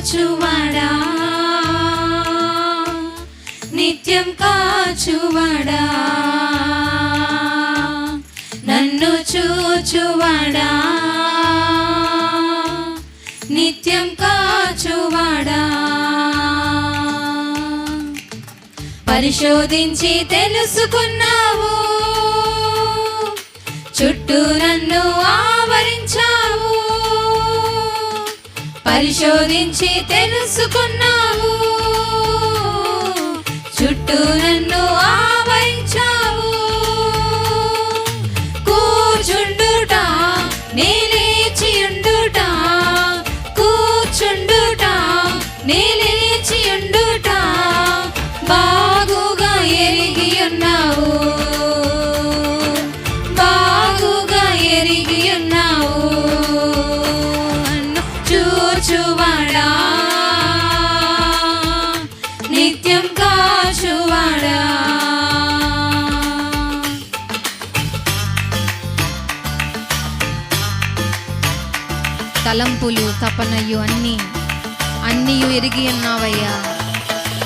చూచువాడా, నిత్యం కాచువాడా, నన్ను చూచువాడా, నిత్యం కాచువాడా. పరిశోధించి తెలుసుకున్నావు, చుట్టూ నన్ను ఆవరించావు. పరిశోధించి తెలుసుకున్నావు, చుట్టూ నన్ను ఆవరించావు. కూర్చుండుట నీ లేచియుండుట, కూర్చుండుట నీ లేచియుండుట బాగుగా ఎరిగి ఉన్నావు, బాగుగా ఎరిగి ఉన్నావు. చూచువాడా, నిత్యం కాచువాడా. తలంపులు తపనయు అన్నీయు ఎరిగి ఉన్నావయ్యా.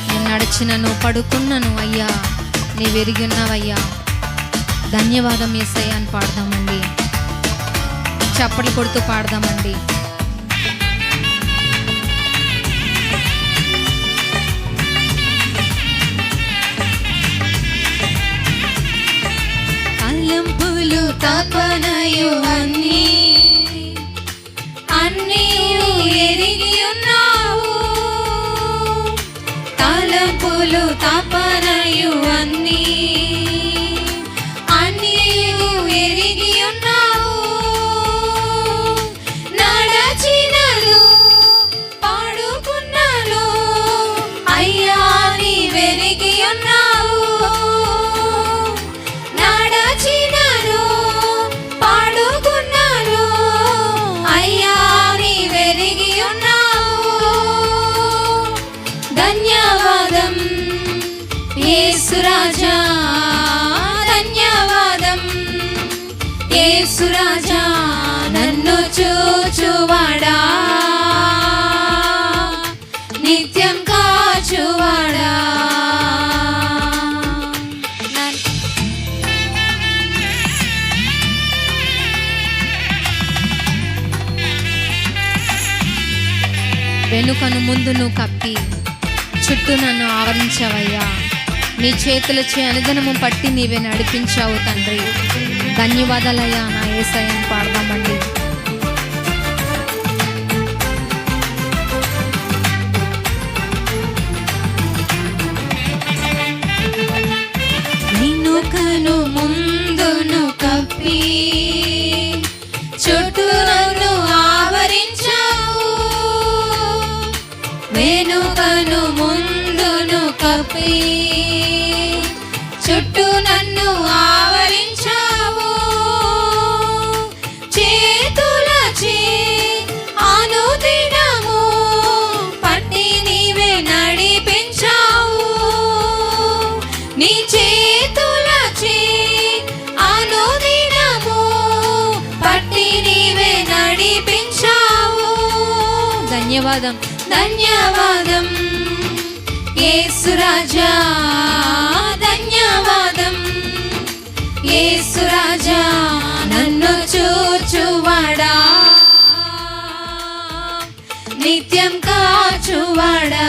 నేను నడిచినను పడుకున్నను అయ్యా, నీవు ఎరిగి ఉన్నావయ్యా. ధన్యవాదం యేసయ్యా అని పాడదామండి, చప్పట్లు కొడుతూ పాడదామండి. తలంపులు తపనయు అన్నీయు ఎరిగి ఉన్నావు, తలంపులు తపనయు అన్నీయు ఎరిగి ఉన్నావు. నడచినను పాడుకున్నాను అయ్యా నీవెరిగి ఉన్నావు. నడచినను పాడుకున్నాను అయ్యా నీవెరిగి ఉన్నావు. ధన్యవాదం యేసురాజా, ధన్యవాదం యేసురాజా, నన్ను చూచువాడా, నిత్యం కాచువాడా. వెనుకను ముందును కప్పి చుట్టూ నన్ను ఆవరించావయ్యా. నీ చేతులచే అనుదినము పట్టి నీవే నడిపించావు తండ్రి. ధన్యవాదాలయ్యా నా యేసయ్యని పాడదామండి. వెనుకను ముందును కప్పి చుట్టూ నన్ను ఆవరించావు. వెనుకను ముందును కప్పి చుట్టూ నన్ను ఆవరించావు. చేతులచే అనుదినము పట్టి నీవే నడిపించావు. నీ చేతులచే అనుదినము పట్టి నీవే నడిపించావు. ధన్యవాదం ధన్యవాదం యేసురాజా, ధన్యవాదం యేసురాజా, నన్ను చూచువాడా, నిత్యం కాచువాడా.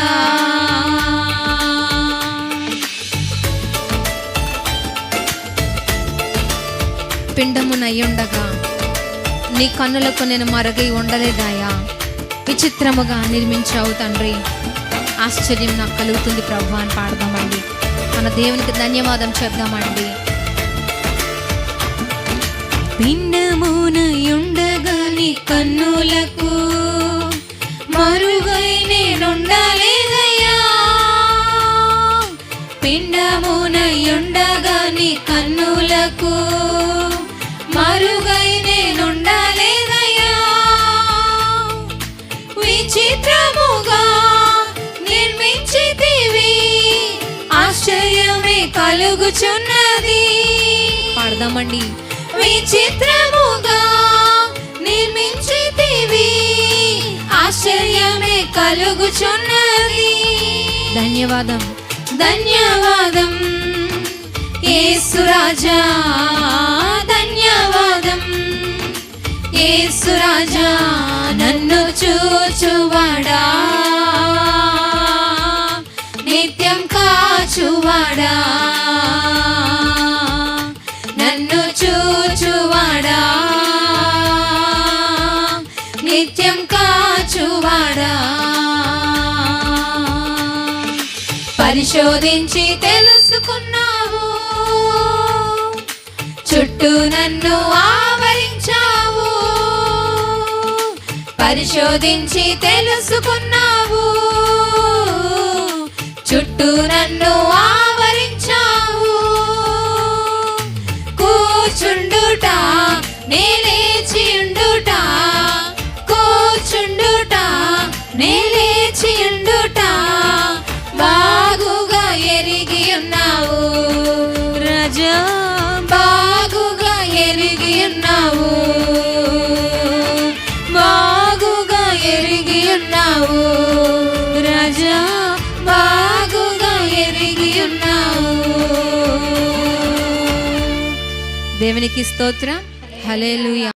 పిండమునయ్యుండగా నీ కన్నులకు నేను మరుగై ఉండలేదాయా. విచిత్రముగా నిర్మించావు తండ్రి. ఆశ్చర్యం నాకు కలుగుతుంది ప్రభు అని పాడదామండి. మన దేవునికి ధన్యవాదం చెప్దామండి. పిండమునయుండగా నీ కన్నులకు మరుగై నేనుండలేదయ్యా. పిండమునయుండగా నీ కన్నులకు మరుగై నేనుండలేదయ్యా. విచిత్రముగా నిర్మించితివి, ఆశ్చర్యమే కలుగుచున్నది. పాడదామండి. విచిత్రముగా నిర్మించితివి, ఆశ్చర్యమే కలుగుచున్నది. ధన్యవాదం ధన్యవాదం యేసు రాజా, ధన్యవాదం యేసు రాజా. నన్ను చూచువాడా, నిత్యం కాచువాడా, నన్ను చూచువాడా, నిత్యం కాచువాడా. పరిశోధించి తెలుసుకున్నావు, చుట్టూ నన్ను ఆవరించావు. పరిశోధించి తెలుసుకున్నావు, చుట్టూ నన్ను ఆవరించావు. కూర్చుండుట నే లేచియుండుట, కూర్చుండుట నే లేచియుండుట బాగుగా ఎరిగి ఉన్నావు రాజా, బాగుగా ఎరిగి ఉన్నావు, బాగుగా ఎరిగి ఉన్నావు రాజా, బాగుగా ఎరిగి ఉన్నావు. దేవునికి స్తోత్రం. హల్లెలూయా.